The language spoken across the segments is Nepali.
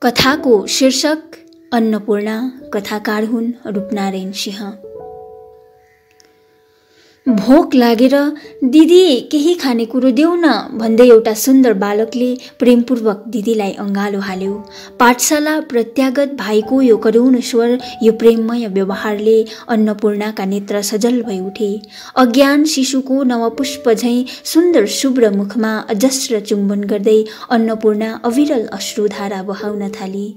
कथाको शीर्षक अन्नपूर्णा। कथाकार हुन् रूपनारायण सिंह। भोक लागेर दिदी केही खानेकुरो देऊ न भन्दै एउटा सुन्दर बालकले प्रेमपूर्वक दिदीलाई अँगालो हाल्यो। पाठशाला प्रत्यागत भाइको यो करुण स्वर, यो प्रेममय व्यवहारले अन्नपूर्णाका नेत्र सजल भई उठे। अज्ञान शिशुको नवपुष्प झैं सुन्दर शुभ्र मुखमा अजस्र चुम्बन गर्दै अन्नपूर्णा अविरल अश्रुधारा बहाउन थाली।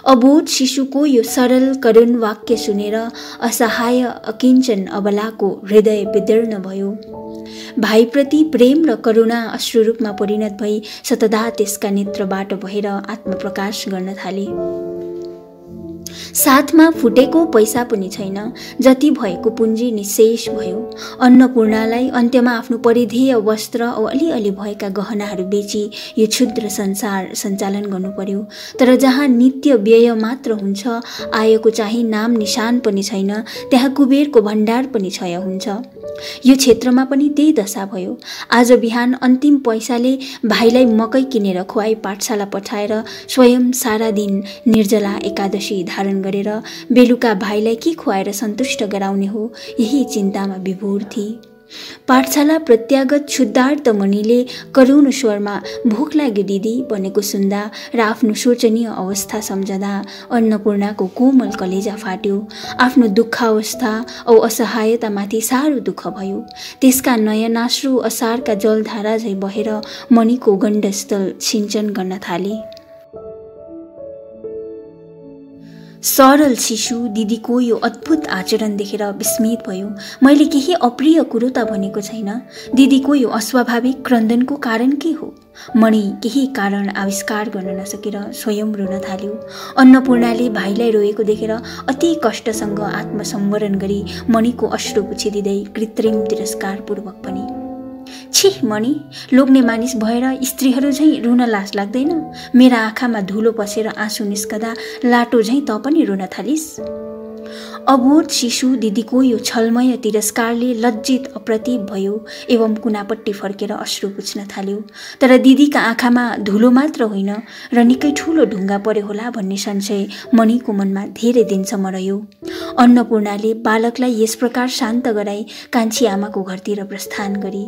अबोध शिशुको यो सरल करुण वाक्य सुनेर असहाय अकिञ्चन अबलाको हृदय विदीर्ण भयो। भाइप्रति प्रेम र करुणा अश्रुरूपमा परिणत भई सतदा त्यसका नेत्रबाट बहेर आत्मप्रकाश गर्न थाले। साथमा फुटेको पैसा पनि छैन, जति भएको पुँजी निशेष भयो। अन्नपूर्णालाई अन्त्यमा आफ्नो परिधेय वस्त्र औ अलिअलि भएका गहनाहरू बेची यो क्षुद्र संसार सञ्चालन गर्नु पर्यो। तर जहाँ नित्य व्यय मात्र हुन्छ, आयको चाहिँ नाम निशान पनि छैन, त्यहाँ कुबेरको भण्डार पनि क्षय हुन्छ। यो क्षेत्रमा पनि त्यही दशा भयो। आज बिहान अन्तिम पैसाले भाइलाई मकै किनेर खुवाई पाठशाला पठाएर स्वयं सारा दिन निर्जला एकादशी धारण गरेर बेलुका भाइलाई के खुवाएर सन्तुष्ट गराउने हो, यही चिन्तामा विभोर थिए। पाठशाला प्रत्यागत क्षुद्धार्त मणिले करुण स्वरमा भोक लाग्यो दिदी भनेको सुन्दा र आफ्नो शोचनीय अवस्था सम्झदा अन्नपूर्णाको कोमल कलेजा फाट्यो। आफ्नो दुःखावस्था औ असहायतामाथि साह्रो दुःख भयो। त्यसका नयनाश्रु असारका जलधारा झैं बहेर मणिको गण्डस्थल सिञ्चन गर्न थाले। सरल शिशु दिदीको यो अद्भुत आचरण देखेर विस्मित भयो। मैले केही अप्रिय कुरो त भनेको छैन। दिदीको यो अस्वाभाविक क्रन्दनको कारण के हो? मणि केही कारण आविष्कार गर्न नसकेर स्वयं रुन थाल्यो। अन्नपूर्णाले भाइलाई रोएको देखेर अति कष्टसँग आत्मसंवरण गरी मणिको अश्रु पुछिदिँदै कृत्रिम तिरस्कारपूर्वक पनि, छिः मणि, लोग्ने मानिस भएर स्त्रीहरू झैं रुन लाज लाग्दैन? मेरा आँखामा धुलो पसेर आँसु निस्कदा लाटो झैं त पनि रुन थालिस्? अबोध शिशु दिदीको यो छलमय तिरस्कारले लज्जित अप्रतिभ भयो एवं कुनापट्टि फर्केर अश्रु पुछ्न थाल्यो। तर दिदीका आँखामा धुलो मात्र होइन र निकै ठूलो ढुङ्गा पर्यो होला भन्ने संशय मणिको मनमा धेरै दिनसम्म रह्यो। अन्नपूर्णाले बालकलाई यस प्रकार शान्त गराई कान्छी आमाको घरतिर प्रस्थान गरी।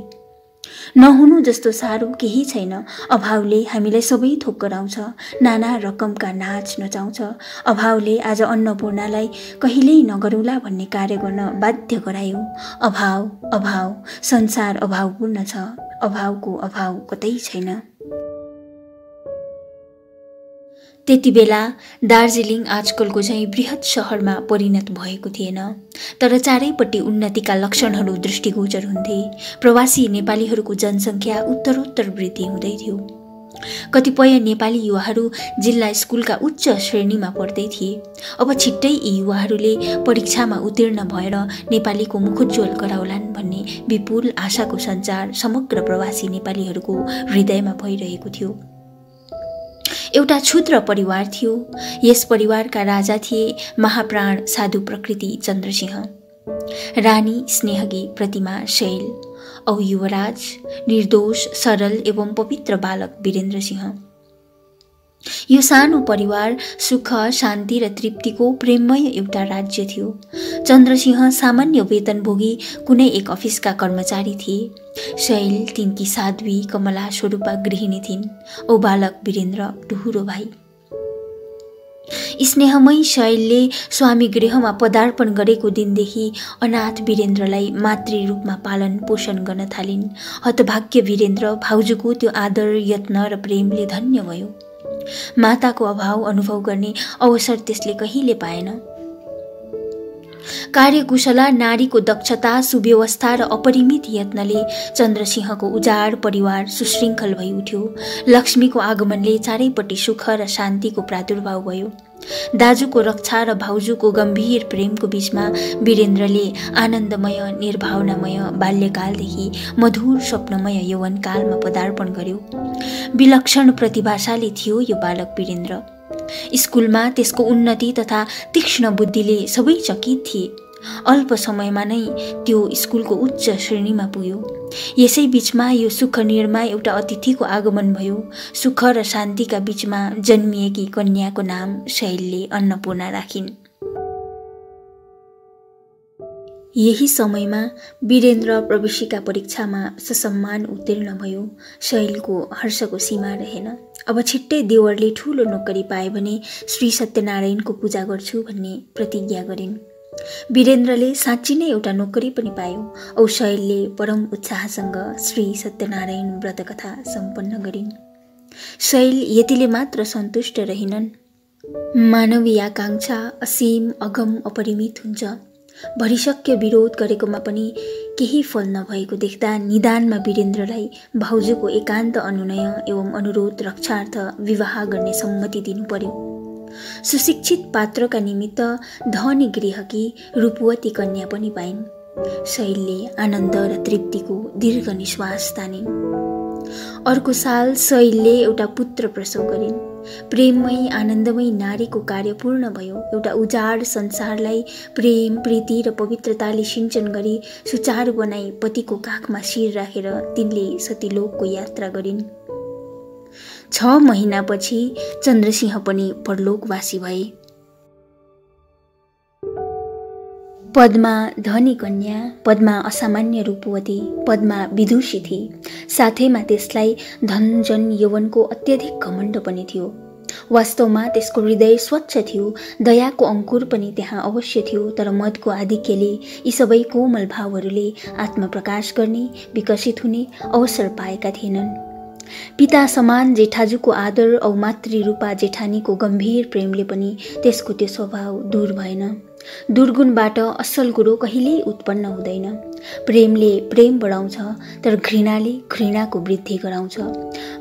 नहुनु जस्तो साह्रो केही छैन। अभावले हामीलाई सबै थोक गराउँछ, नाना रकमका नाच नचाउँछ। अभावले आज अन्नपूर्णालाई कहिल्यै नगरौँला भन्ने कार्य गर्न बाध्य गरायो। अभाव अभाव, संसार अभावपूर्ण छ, अभावको अभाव कतै छैन। त्यति बेला दार्जिलिङ आजकलको झैं बृहत शहरमा परिणत भएको थिएन, तर चारैपट्टि उन्नतिका लक्षणहरू दृष्टिगोचर हुन्थे। प्रवासी नेपालीहरूको जनसङ्ख्या उत्तरोत्तर वृद्धि हुँदै थियो। कतिपय नेपाली युवाहरू जिल्ला स्कुलका उच्च श्रेणीमा पढ्दै थिए। अब छिट्टै यी युवाहरूले परीक्षामा उत्तीर्ण भएर नेपालीको मुखोज्वल गराउलान् भन्ने विपुल आशाको सञ्चार समग्र प्रवासी नेपालीहरूको हृदयमा भइरहेको थियो। एउटा क्षुद्र परिवार थियो। यस परिवारका राजा थिए महाप्राण साधु प्रकृति चन्द्रसिंह, रानी स्नेहगी प्रतिमा शैल औ युवराज निर्दोष सरल एवं पवित्र बालक वीरेन्द्र सिंह। यो सानो परिवार सुख शान्ति र तृप्तिको प्रेममय एउटा राज्य थियो। चन्द्रसिंह सामान्य वेतनभोगी कुनै एक अफिसका कर्मचारी थिए। शैल तिनकी साध्वी कमला स्वरूपा गृहिणी थिइन् औ बालक वीरेन्द्र टुहुरो भाइ। स्नेहमयी शैलले स्वामी गृहमा पदार्पण गरेको दिनदेखि अनाथ वीरेन्द्रलाई मातृरूपमा पालन पोषण गर्न थालिन्। हतभाग्य वीरेन्द्र भाउजूको त्यो आदर यत्न र प्रेमले धन्य भयो। माताको अभाव अनुभव गर्ने अवसर त्यसले कहिले पाएन। कार्यकुशला नारीको दक्षता, सुव्यवस्था र अपरिमित यत्नले चन्द्रसिंहको उजाड परिवार सुशृङ्खल भई उठ्यो। लक्ष्मीको आगमनले चारैपट्टि सुख र शान्तिको प्रादुर्भाव भयो। दाजुको रक्षा र भाउजूको गम्भीर प्रेमको बीचमा वीरेन्द्रले आनन्दमय निर्भावनामय बाल्यकालदेखि मधुर स्वप्नमय यौवनकालमा पदार्पण गर्यो। विलक्षण प्रतिभाशाली थियो यो बालक वीरेन्द्र। स्कुलमा त्यसको उन्नति तथा तीक्ष्ण बुद्धिले सबै चकित थिए। अल्प समयमा नै त्यो स्कुलको उच्च श्रेणीमा पुग्यो। यसै बीचमा यो सुख निर्मा एउटा अतिथिको आगमन भयो। सुख र शान्तिका बीचमा जन्मिएकी कन्याको नाम शैलले अन्नपूर्णा राखिन्। यही समयमा वीरेन्द्र प्रवेशिका परीक्षामा ससम्मान उत्तीर्ण भयो। शैलको हर्षको सीमा रहेन। अब छिट्टै देवरले ठूलो नोकरी पाए भने श्री सत्यनारायणको पूजा गर्छु भन्ने प्रतिज्ञा गरिन्। वीरेन्द्रले साँच्ची नै एउटा नोकरी पनि पायो औ शैलले परम उत्साहसँग श्री सत्यनारायण व्रतकथा सम्पन्न गरिन्। शैल यतिले मात्र सन्तुष्ट रहिनन्। मानवीय आकांक्षा असीम अगम अपरिमित हुन्छ। भरिसक्य विरोध गरेकोमा पनि केही फल नभएको देख्दा निदानमा वीरेन्द्रलाई भाउजूको एकान्त अनुनय एवं अनुरोध रक्षार्थ विवाह गर्ने सम्मति दिनु पर्यो। सुशिक्षित पात्रका निमित्त धनी गृहकी रूपवती कन्या पनि पाइन्। शैलले आनन्द र तृप्तिको दीर्घ निश्वास तानिन्। अर्को साल शैलले एउटा पुत्र प्रसव गरिन्। प्रेममयी आनन्दमयी नारीको कार्य पूर्ण भयो। एउटा उजाड संसारलाई प्रेम प्रीति र पवित्रताले सिञ्चन गरी सुचारू बनाई पतिको काखमा शिर राखेर तिनले सतीलोकको यात्रा गरिन्। 6 महिनापछि चन्द्रसिंह पनि परलोकवासी भए। पद्मा धनी कन्या, पद्मा असामान्य रूपवती, पद्मा विदुषी थिए। साथैमा त्यसलाई धनजन यौवनको अत्यधिक घमण्ड पनि थियो। वास्तवमा त्यसको हृदय स्वच्छ थियो। दयाको अंकुर पनि त्यहाँ अवश्य थियो। तर मदको आधिक्यले यी सबै कोमल भावहरूले आत्मप्रकाश गर्ने विकसित हुने अवसर पाएका थिएनन्। पिता समान जेठाजुको आदर औ मातृरूपा जेठानीको गम्भीर प्रेमले पनि त्यसको त्यो स्वभाव दूर भएन। दुर्गुणबाट असल कुरो कहिल्यै उत्पन्न हुँदैन। प्रेमले प्रेम बढाउँछ तर घृणाले घृणाको वृद्धि गराउँछ।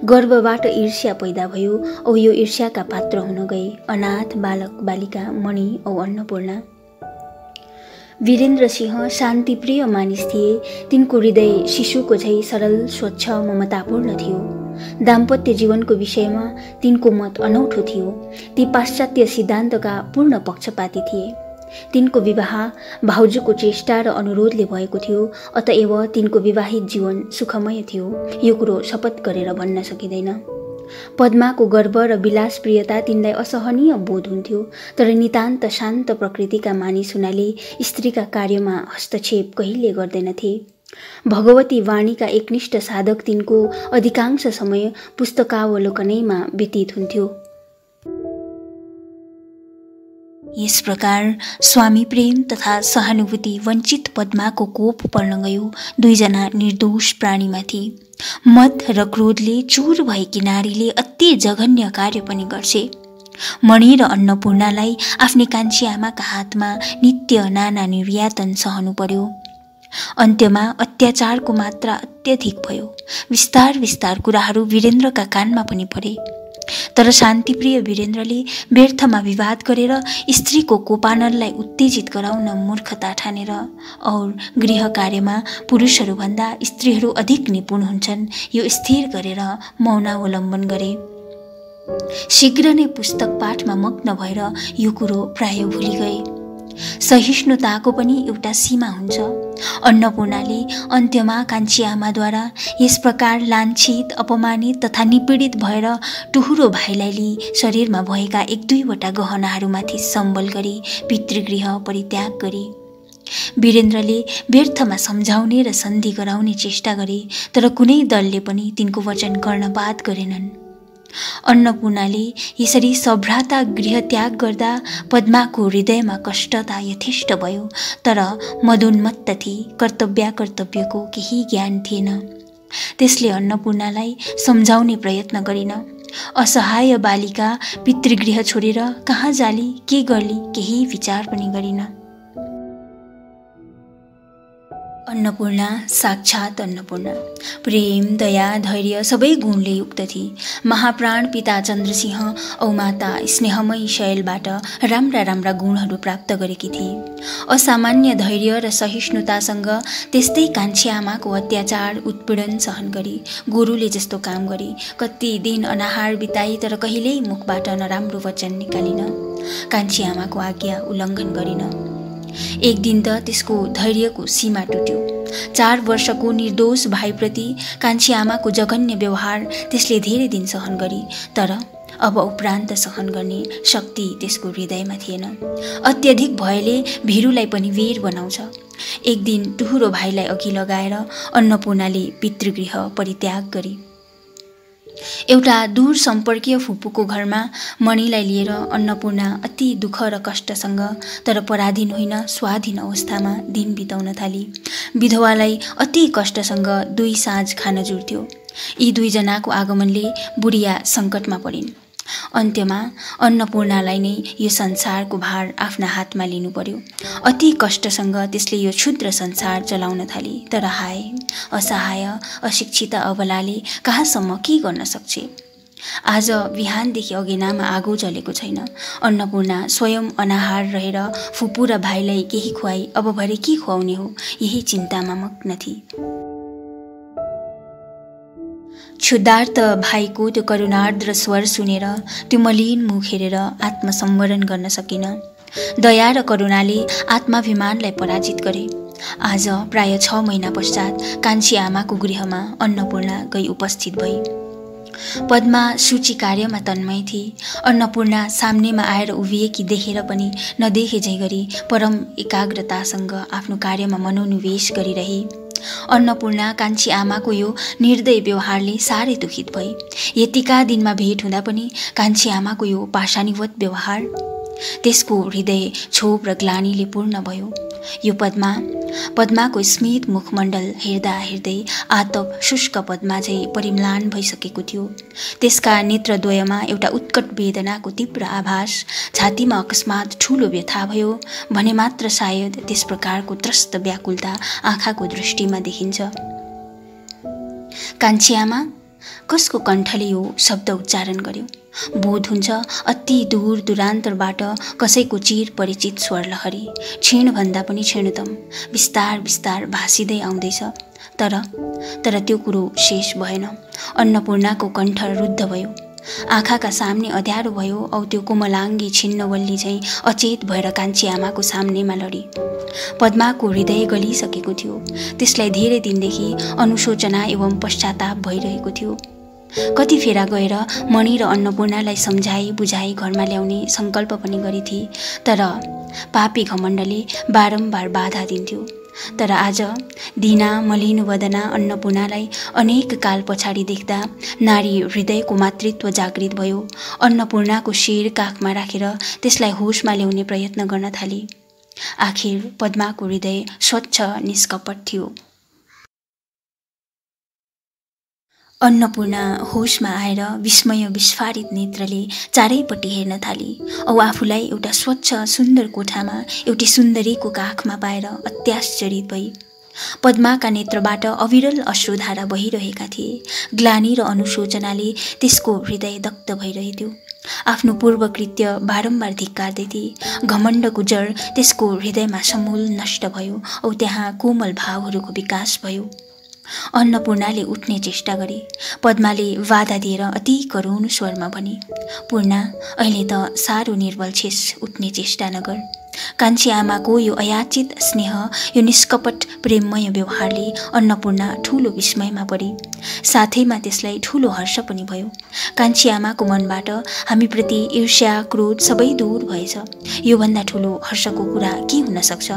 गर्वबाट ईर्ष्या पैदा भयो औ यो ईर्ष्याका पात्र हुन गए अनाथ बालक बालिका मणि औ अन्नपूर्णा। वीरेन्द्र सिंह शान्तिप्रिय मानिस थिए। तिनको हृदय शिशुको झैं सरल स्वच्छ ममतापूर्ण थियो। दाम्पत्य जीवनको विषयमा तिनको मत अनौठो थियो। ती पाश्चात्य सिद्धान्तका पूर्ण पक्षपाती थिए। तिनको विवाह भाउजूको चेष्टा र अनुरोधले भएको थियो। अतएव तिनको विवाहित जीवन सुखमय थियो। यो कुरो शपथ गरेर भन्न सकिँदैन। पद्माको गर्व र विलासप्रियता तिनलाई असहनीय बोध हुन्थ्यो। तर नितान्त शान्त प्रकृतिका मानिस हुनाले स्त्रीका कार्यमा हस्तक्षेप कहिले गर्दैनथे। भगवती वाणीका एकनिष्ठ साधक तिनको अधिकांश समय पुस्तकावलोकनैमा व्यतीत हुन्थ्यो। यस प्रकार स्वामी प्रेम तथा सहानुभूति वञ्चित पद्माको कोप पर्न गयो 2 जना निर्दोष प्राणीमाथि। मद र क्रोधले चूर भएकी नारीले अति जघन्य कार्य पनि गर्छे। मणि र अन्नपूर्णालाई आफ्नी कान्छी आमाका हातमा नित्य नाना निर्यातन सहनु पर्यो। अन्त्यमा अत्याचारको मात्रा अत्यधिक भयो। विस्तार विस्तार कुराहरू वीरेन्द्रका कानमा पनि परे। तर शान्तिप्रिय वीरेन्द्रले व्यर्थमा विवाद गरेर स्त्रीको कोपानललाई उत्तेजित गराउन मूर्खता ठानेर और गृह कार्यमा पुरुषहरूभन्दा स्त्रीहरू अधिक निपुण हुन्छन् यो स्थिर गरेर मौनावलम्बन गरे। शीघ्र नै पुस्तक पाठमा मग्न भएर यो कुरो प्राय भुलि गए। सहिष्णुताको पनि एउटा सीमा हुन्छ। अन्नपूर्णाले अन्त्यमा कान्छी आमाद्वारा यस प्रकार लाञ्छित अपमानित तथा निपीडित भएर टुहुरो भाइलाई लिई शरीरमा भएका 1-2 गहनाहरूमाथि सम्बल गरी पितृगृह परित्याग गरी। वीरेन्द्रले व्यर्थमा सम्झाउने र सन्धि गराउने चेष्टा गरे तर कुनै दलले पनि तिनको वचन कर्णपात गरेनन्। अन्नपूर्णाले यसरी सभ्राता गृह त्याग गर्दा पद्माको हृदयमा कष्टता यथेष्ट भयो। तर मदोन्मत्त थिए। कर्तव्यको केही ज्ञान थिएन। त्यसले अन्नपूर्णालाई सम्झाउने प्रयत्न गरिन। असहाय बालिका पितृगृह छोडेर कहाँ जाली के गर्ली केही विचार पनि गरिन। अन्नपूर्णा साक्षात अन्नपूर्णा प्रेम दया धैर्य सबै गुणले युक्त थिए। महाप्राण पिता चन्द्रसिंह औ माता स्नेहमयी शैलबाट राम्रा राम्रा गुणहरू प्राप्त गरेकी थिए। असामान्य धैर्य र सहिष्णुतासँग त्यस्तै कान्छी आमाको अत्याचार उत्पीडन सहन गरी गोरुले जस्तो काम गरी कति दिन अनाहार बिताई तर कहिल्यै मुखबाट नराम्रो वचन निकालिन। कान्छी आमाको आज्ञा उल्लङ्घन गरिन। एक दिन त त्यसको धैर्यको सीमा टुट्यो। 4 वर्षको निर्दोष भाइप्रति कान्छी आमाको जघन्य व्यवहार त्यसले धेरै दिन सहन गरी, तर अब उपरान्त सहन गर्ने शक्ति त्यसको हृदयमा थिएन। अत्यधिक भयले भिरुलाई पनि वीर बनाउँछ। एक दिन टुहुरो भाइलाई अघि लगाएर अन्नपूर्णाले पितृगृह परित्याग गरी एउटा दूर सम्पर्कीय फुपूको घरमा मणिलाई लिएर अन्नपूर्णा अति दुःख र कष्टसँग, तर पराधीन होइन स्वाधीन अवस्थामा दिन बिताउन थाली। विधवालाई अति कष्टसँग 2 साँझ खान जुर्थ्यो। यी 2 जनाको आगमनले बुढिया सङ्कटमा परिन्। अन्त्यमा अन्नपूर्णालाई नै यो संसारको भार आफ्ना हातमा लिनु पर्यो। अति कष्टसँग त्यसले यो क्षुद्र संसार चलाउन थाली, तर हाय असहाय अशिक्षित अबलाले कहाँसम्म के गर्न सक्छ। आज बिहानदेखि अगेनामा आगो जलेको छैन। अन्नपूर्णा स्वयं अनाहार रहेर फुपू र भाइलाई केही खुवाई अब भरे के खुवाउने हो, यही चिन्तामा मग्न थिए। क्षुधार्त भाइको त्यो करुणार्द्र स्वर सुनेर त्यो मलिन मुख हेरेर आत्मसंवरण गर्न सकिन। दया र करुणाले आत्माभिमानलाई पराजित गरे। आज प्राय 6 महिना पश्चात कान्छी आमाको गृहमा अन्नपूर्णा गई उपस्थित भई। पद्मा सूची कार्यमा तन्मय थिए। अन्नपूर्णा सामनेमा आएर उभिएकी देखेर पनि नदेखे झै गरी परम एकाग्रतासँग आफ्नो कार्यमा मनोनिवेश गरिरहे। अन्नपूर्णा कान्छी आमाको यो निर्दय व्यवहारले साह्रै दुखित भए। यतिका दिनमा भेट हुँदा पनि कान्छी आमाको यो पाषाणीवत व्यवहार, त्यसको हृदय क्षोभ र ग्लानीले पूर्ण भयो। यो पद्माको स्मित मुखमण्डल हेर्दा हेर्दै आतप शुष्क पद्मा झै परिम्लान भइसकेको थियो। त्यसका नेत्रद्वयमा एउटा उत्कट वेदनाको तीव्र आभास, छातीमा अकस्मात ठूलो व्यथा भयो भने मात्र सायद त्यस प्रकारको त्रस्त व्याकुलता आँखाको दृष्टिमा देखिन्छ। कान्छी आमा, कसको कण्ठले यो शब्द उच्चारण गर्यो? बोध हुन्छ अति दूर दुरान्तरबाट कसैको चिर परिचित स्वर लहरी, क्षीणभन्दा पनि क्षीणतम, बिस्तार बिस्तार भासिँदै आउँदैछ। तर त्यो कुरो शेष भएन। अन्नपूर्णाको कण्ठ रुद्ध भयो। आँखाका सामने अँध्यारो भयो औ त्यो कोमलाङ्गी छिन्नवल्ली झैँ अचेत भएर कान्छी आमाको सामनेमा लडी। पद्माको हृदय गलिसकेको थियो। त्यसलाई धेरै दिनदेखि अनुशोचना एवं पश्चाताप भइरहेको थियो। कति फेरा गएर मणि र अन्नपूर्णालाई सम्झाई बुझाई घरमा ल्याउने सङ्कल्प पनि गरेथे, तर पापी घमण्डले बारम्बार बाधा दिन्थ्यो। तर आज दीना मलिन वदना अन्नपूर्णालाई अनेक काल पछाडि देख्दा नारी हृदयको मातृत्व जागृत भयो। अन्नपूर्णाको शिर काखमा राखेर त्यसलाई होसमा ल्याउने प्रयत्न गर्न थाले। आखिर पद्माको हृदय स्वच्छ निष्कपट थियो। अन्नपूर्णा होसमा आएर विस्मय विस्फारित नेत्रले चारैपट्टि हेर्न थाली औ आफूलाई एउटा स्वच्छ सुन्दर कोठामा एउटी सुन्दरीको काखमा पाएर अत्याश्चर्यित भई। पद्माका नेत्रबाट अविरल अश्रुधारा बहिरहेका थिए। ग्लानी र अनुशोचनाले त्यसको हृदय दग्ध भइरहेथ्यो। आफ्नो पूर्व कृत्य बारम्बार धिक्कार्दै थिए। घमण्डको जड त्यसको हृदयमा समूल नष्ट भयो औ त्यहाँ कोमल भावहरूको विकास भयो। अन्नपूर्णाले उठ्ने चेष्टा गरे। पद्माले बाधा दिएर अति करुण स्वरमा भने, पूर्णा, अहिले त साह्रो निर्बल छेस, उठ्ने चेष्टा नगर। कान्छी आमाको यो अयाचित स्नेह, यो निष्कपट प्रेममय व्यवहारले अन्नपूर्णा ठूलो विस्मयमा परी। साथैमा त्यसलाई ठूलो हर्ष पनि भयो। कान्छी आमाको मनबाट हामीप्रति ईर्ष्या क्रोध सबै दूर भएछ। योभन्दा ठूलो हर्षको कुरा के हुन सक्छ?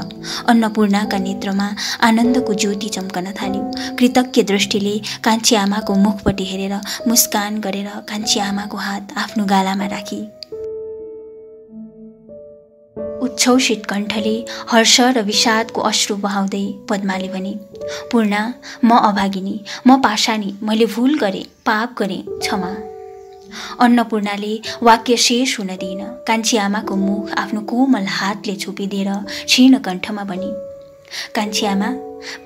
अन्नपूर्णाका नेत्रमा आनन्दको ज्योति चम्कन थाल्यो। कृतज्ञ दृष्टिले कान्छी आमाको मुखपट्टि हेरेर मुस्कान गरेर कान्छी आमाको हात आफ्नो गालामा राखी उच्छौषित कण्ठले हर्ष र विषादको अश्रु बहाउँदै पद्माले भने, पूर्णा, म अभागिनी, म पाषाणी, मैले भूल गरेँ, पाप गरेँ, क्षमा। अन्नपूर्णाले वाक्य शेष हुन दिइन। कान्छी आमाको मुख आफ्नो कोमल हातले छोपिदिएर क्षीण कण्ठमा भनी, कान्छी आमा,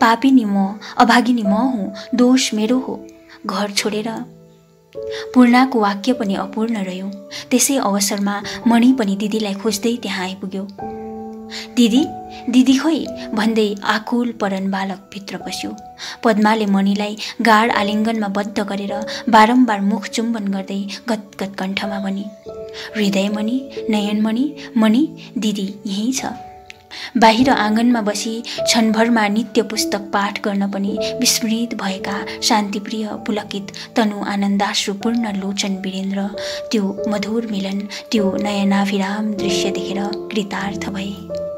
पापिनी म, अभागिनी म हुँ, दोष मेरो हो। घर छोडेर पूर्णाको वाक्य पनि अपूर्ण रह्यो। त्यसै अवसरमा मणि पनि दिदीलाई खोज्दै त्यहाँ आइपुग्यो। दिदी, दिदी खोइ भन्दै आकुल परन बालक भित्र पस्यो। पद्माले मणिलाई गाढ आलिङ्गनमा बद्ध गरेर बारम्बार मुख चुम्बन गर्दै गदगद कण्ठमा भनी, हृदयमणि, नयनमणि, मणि, दिदी यही छ। बाहिर आँगनमा बसी क्षणभरमा नित्य पुस्तक पाठ गर्न पनि विस्मृत भएका शान्तिप्रिय पुलकित तनु आनन्दाश्रुपूर्ण लोचन वीरेन्द्र त्यो मधुर मिलन, त्यो नयनाभिराम दृश्य देखेर कृतार्थ भए।